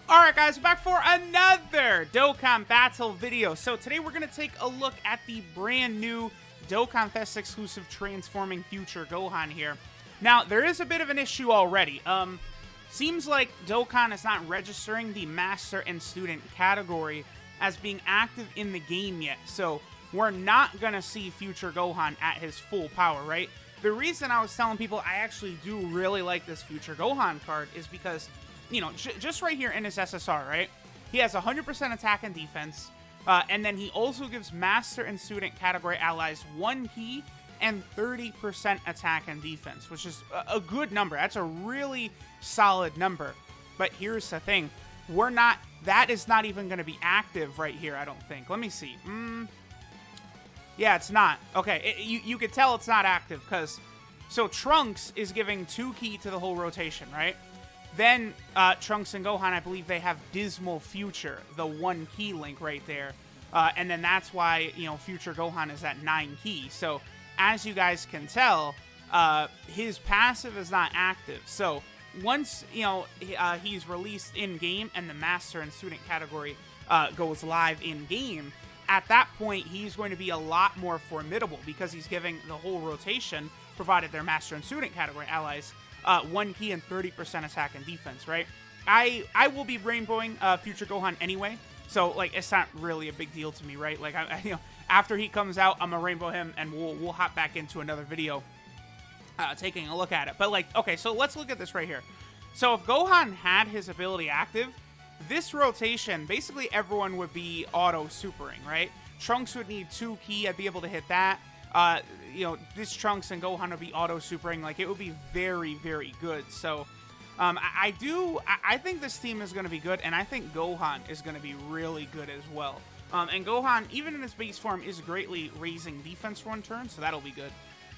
Alright guys, we're back for another Dokkan Battle video. So today we're going to take a look at the brand new Dokkan Fest exclusive transforming future Gohan here. Now, there is a bit of an issue already. Seems like Dokkan is not registering the Master and Student category as being active in the game yet. So we're not going to see future Gohan at his full power, right? The reason I was telling people I actually do really like this future Gohan card is because, you know, just right here in his SSR, right? He has 100% attack and defense, and then he also gives Master and Student category allies 1 key and 30% attack and defense, which is a good number. That's a really solid number. But here's the thing. That is not even going to be active right here, I don't think. Let me see. Yeah, it's not. Okay, you could tell it's not active because, so Trunks is giving 2 key to the whole rotation, right? Then Trunks and Gohan, I believe they have Dismal Future, the 1 key link right there. And then that's why, you know, future Gohan is at 9 key. So as you guys can tell, his passive is not active. So once, you know, he's released in-game and the Master and Student category goes live in-game, at that point, he's going to be a lot more formidable because he's giving the whole rotation, provided their Master and Student category allies, 1 key and 30% attack and defense, right? I will be rainbowing future Gohan anyway, so like it's not really a big deal to me, right? Like you know, after he comes out, I'm gonna rainbow him, and we'll hop back into another video taking a look at it. But like, okay, so let's look at this right here. So if Gohan had his ability active, this rotation, basically everyone would be auto supering, right? Trunks would need 2 key, I'd be able to hit that. You know, this Trunks and Gohan would be auto supering, like it would be very, very good. So, I think this team is going to be good, and I think Gohan is going to be really good as well. And Gohan, even in his base form, is greatly raising defense for 1 turn, so that'll be good.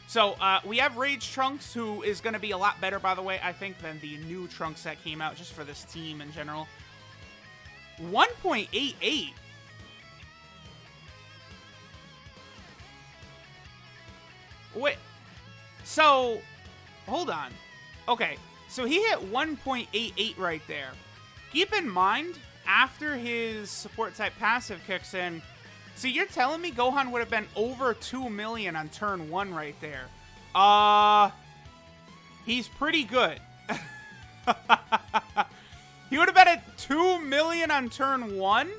So, we have Rage Trunks, who is going to be a lot better, by the way, I think, than the new Trunks that came out, just for this team in general. 1.88. Wait, so, hold on. Okay, so he hit 1.88 right there. Keep in mind, after his support type passive kicks in, so you're telling me Gohan would have been over 2 million on turn 1 right there. He's pretty good. He would have been at 2 million on turn 1?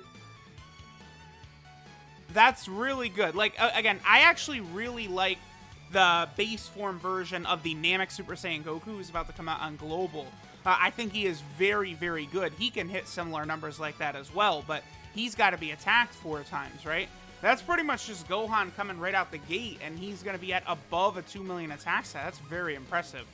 That's really good. Like, again, I actually really like the base form version of the Namek Super Saiyan Goku who's about to come out on Global. I think he is very, very good. He can hit similar numbers like that as well, but he's got to be attacked 4 times, right? That's pretty much just Gohan coming right out the gate, and he's going to be at above a 2 million attack stat. That's very impressive.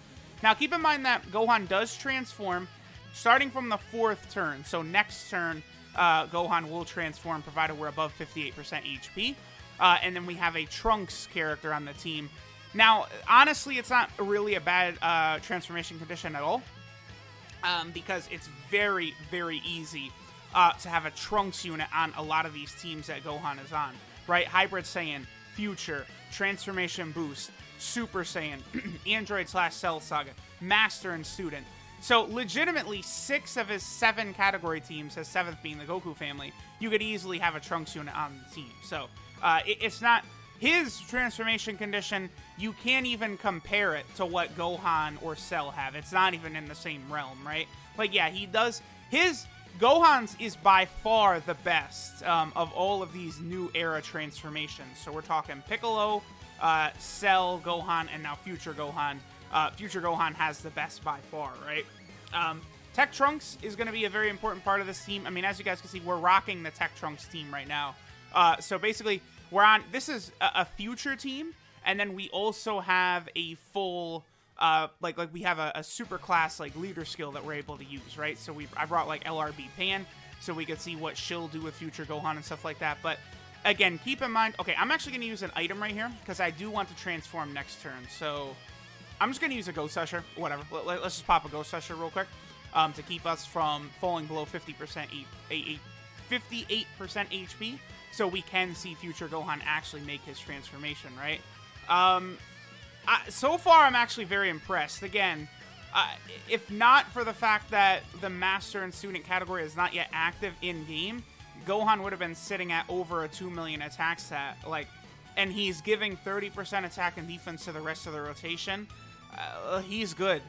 Now, keep in mind that Gohan does transform starting from the 4th turn. So next turn, Gohan will transform, provided we're above 58% HP. And then we have a Trunks character on the team. Now, honestly, it's not really a bad transformation condition at all. Because it's very, very easy to have a Trunks unit on a lot of these teams that Gohan is on. Right? Hybrid Saiyan, Future, Transformation Boost, Super Saiyan, Android/Cell Saga, Master and Student. So, legitimately, 6 of his 7 category teams, his 7th being the Goku family, you could easily have a Trunks unit on the team. So, it's not... His transformation condition, you can't even compare it to what Gohan or Cell have. It's not even in the same realm, right? Like, yeah, he does... Gohan's is by far the best of all of these new era transformations. So we're talking Piccolo, Cell, Gohan, and now Future Gohan. Future Gohan has the best by far, right? Tech Trunks is going to be a very important part of this team. I mean, as you guys can see, we're rocking the Tech Trunks team right now. So basically, we're on... This is a future team, and then we also have a full... like we have a super class, like, leader skill that we're able to use, right? So I brought, like, LRB Pan, so we could see what she'll do with future Gohan and stuff like that. But, again, keep in mind... Okay, I'm actually going to use an item right here, because I do want to transform next turn, so... I'm just going to use a Ghost Usher. Whatever. Let's just pop a Ghost Usher real quick to keep us from falling below 58% HP, so we can see future Gohan actually make his transformation, right? So far, I'm actually very impressed. Again, If not for the fact that the Master and Student category is not yet active in-game, Gohan would have been sitting at over a 2 million attack stat. Like, and he's giving 30% attack and defense to the rest of the rotation. He's good.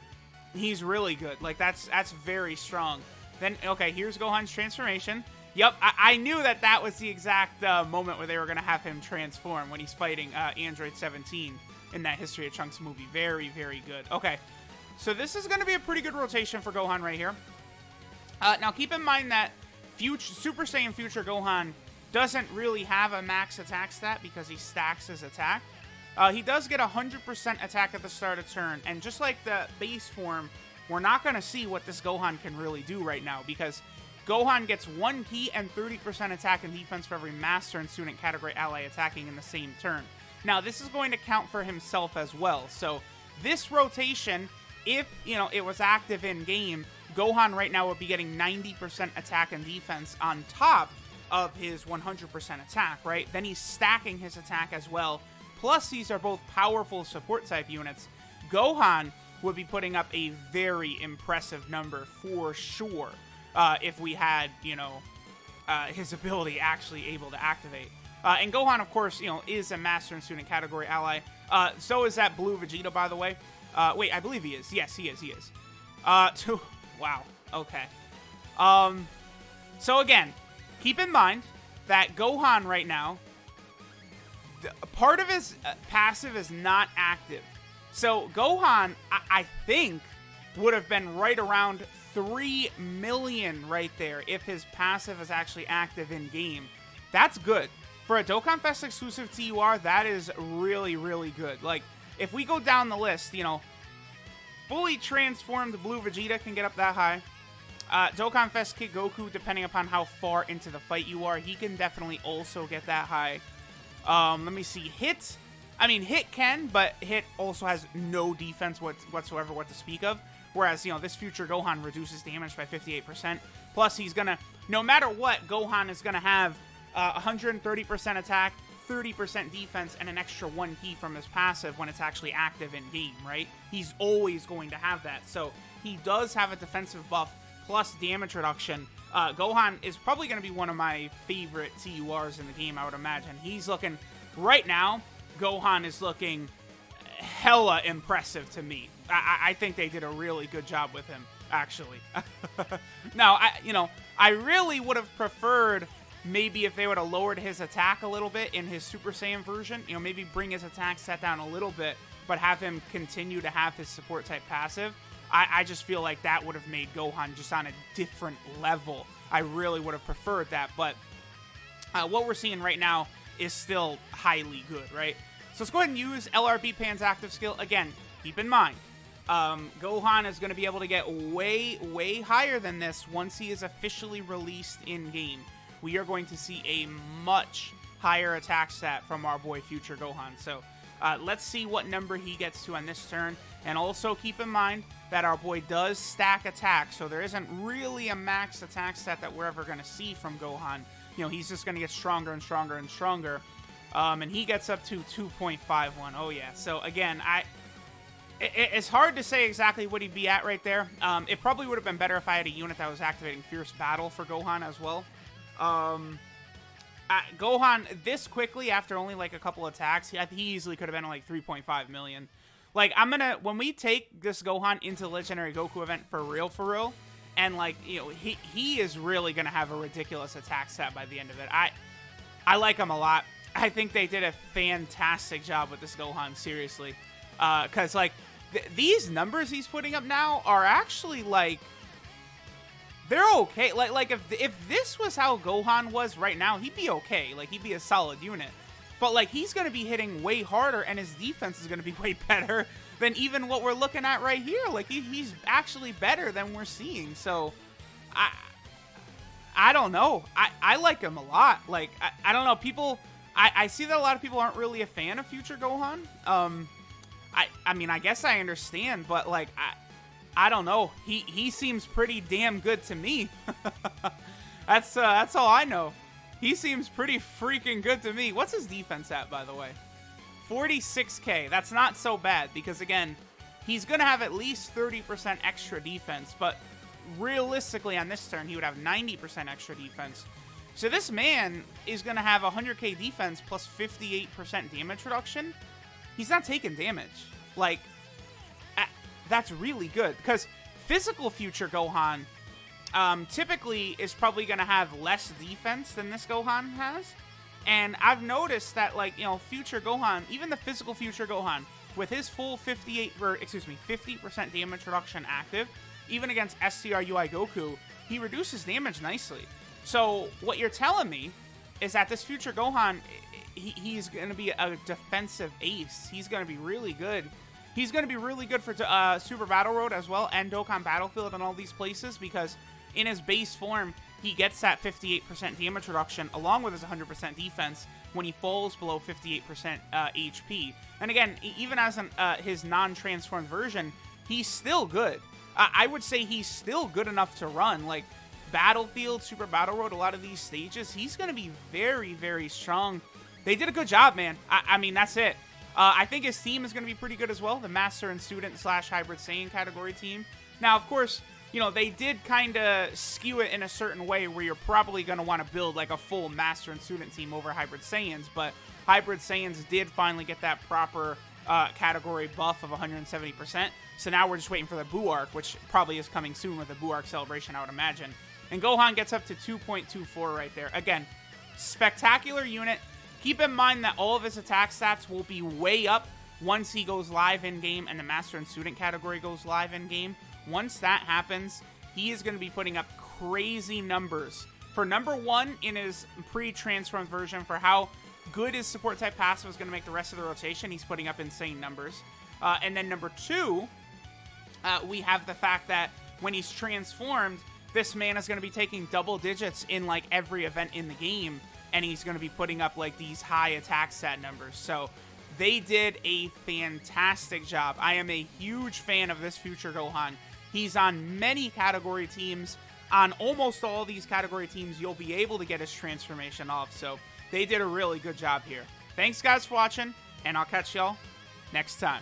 He's really good. Like, that's very strong. Then, okay, here's Gohan's transformation. Yep, I knew that was the exact moment where they were going to have him transform when he's fighting Android 17 in that History of Trunks movie. Very, very good. Okay, so this is going to be a pretty good rotation for Gohan right here. Now, keep in mind that Super Saiyan Future Gohan doesn't really have a max attack stat because he stacks his attack. He does get 100% attack at the start of turn, and just like the base form, we're not going to see what this Gohan can really do right now because Gohan gets 1 key and 30% attack and defense for every Master and Student category ally attacking in the same turn. Now, this is going to count for himself as well, so this rotation, if, you know, it was active in-game, Gohan right now would be getting 90% attack and defense on top of his 100% attack, right? Then he's stacking his attack as well. Plus, these are both powerful support-type units. Gohan would be putting up a very impressive number for sure if we had, you know, his ability actually able to activate. And Gohan, of course, you know, is a Master and Student category ally. So is that Blue Vegeta, by the way. Wait, I believe he is. Yes, he is. He is. Wow. Okay. So again, keep in mind that Gohan right now, part of his passive is not active. So Gohan, I think, would have been right around 3 million right there if his passive is actually active in-game. That's good. For a Dokkan Fest exclusive TUR, that is really, really good. Like, if we go down the list, you know, fully transformed Blue Vegeta can get up that high. Dokkan Fest Kid Goku, depending upon how far into the fight you are, he can definitely also get that high. Let me see. Hit. I mean, Hit can, but Hit also has no defense whatsoever what to speak of. Whereas, you know, this future Gohan reduces damage by 58%. Plus, he's going to, no matter what, Gohan is going to have 130% attack, 30% defense, and an extra 1 key from his passive when it's actually active in-game, right? He's always going to have that. So, he does have a defensive buff plus damage reduction. Gohan is probably going to be one of my favorite TURs in the game, I would imagine. He's looking, right now, Gohan is looking hella impressive to me. I think they did a really good job with him, actually. Now, I really would have preferred maybe if they would have lowered his attack a little bit in his Super Saiyan version. You know, maybe bring his attack set down a little bit, but have him continue to have his support type passive. I just feel like that would have made Gohan just on a different level. I really would have preferred that, but what we're seeing right now is still highly good, right? So let's go ahead and use LRB Pan's active skill. Again, keep in mind, Gohan is going to be able to get way, way higher than this once he is officially released in-game. We are going to see a much higher attack stat from our boy Future Gohan. So let's see what number he gets to on this turn. And also keep in mind that our boy does stack attack, so there isn't really a max attack stat that we're ever going to see from Gohan. You know, he's just going to get stronger and stronger and stronger. And he gets up to 2.51. Oh, yeah. So, again, it's hard to say exactly what he'd be at right there. It probably would have been better if I had a unit that was activating Fierce Battle for Gohan as well. Gohan, this quickly, after only, like, a couple attacks, he easily could have been, like, 3.5 million. Like, when we take this Gohan into the Legendary Goku event for real, and, like, you know, he is really going to have a ridiculous attack stat by the end of it. I like him a lot. I think they did a fantastic job with this Gohan, seriously. Because, like, these numbers he's putting up now are actually, like, they're okay. Like if this was how Gohan was right now, he'd be okay. Like, he'd be a solid unit. But, like, he's going to be hitting way harder, and his defense is going to be way better than even what we're looking at right here. Like, he's actually better than we're seeing. So, I don't know. I like him a lot. Like, I don't know. People, I see that a lot of people aren't really a fan of Future Gohan. I mean, I guess I understand, but, like, I don't know. He seems pretty damn good to me. That's all I know. He seems pretty freaking good to me. What's his defense at, by the way? 46k. That's not so bad because, again, he's going to have at least 30% extra defense, but realistically on this turn, he would have 90% extra defense. So this man is going to have 100k defense plus 58% damage reduction. He's not taking damage. Like, that's really good, because physical future Gohan typically is probably going to have less defense than this Gohan has. And I've noticed that, like, you know, future Gohan, even the physical future Gohan, with his full 50% damage reduction active, even against STRUI Goku, he reduces damage nicely. So what you're telling me is that this future Gohan, he's going to be a defensive ace. He's going to be really good. He's going to be really good for Super Battle Road as well, and Dokkan Battlefield and all these places, because in his base form, he gets that 58% damage reduction along with his 100% defense when he falls below 58% HP. And again, even as his non-transformed version, he's still good. I would say he's still good enough to run. Like, Battlefield, Super Battle Road, a lot of these stages, he's going to be very, very strong. They did a good job, man. I mean, that's it. I think his team is going to be pretty good as well, the Master and Student / Hybrid Saiyan category team. Now, of course, you know, they did kind of skew it in a certain way where you're probably going to want to build like a full Master and Student team over Hybrid Saiyans, but Hybrid Saiyans did finally get that proper category buff of 170%. So now we're just waiting for the Buu arc, which probably is coming soon with the Buu arc celebration, I would imagine. And Gohan gets up to 2.24 right there. Again, spectacular unit. Keep in mind that all of his attack stats will be way up once he goes live in-game and the Master and Student category goes live in-game. Once that happens, he is going to be putting up crazy numbers. For number 1 in his pre-transformed version, for how good his support type passive is going to make the rest of the rotation, he's putting up insane numbers. And then number 2, we have the fact that when he's transformed, this man is going to be taking double digits in like every event in the game, and he's going to be putting up like these high attack stat numbers. So they did a fantastic job. I am a huge fan of this future Gohan. He's on many category teams. On almost all these category teams, you'll be able to get his transformation off. So they did a really good job here. Thanks, guys, for watching, and I'll catch y'all next time.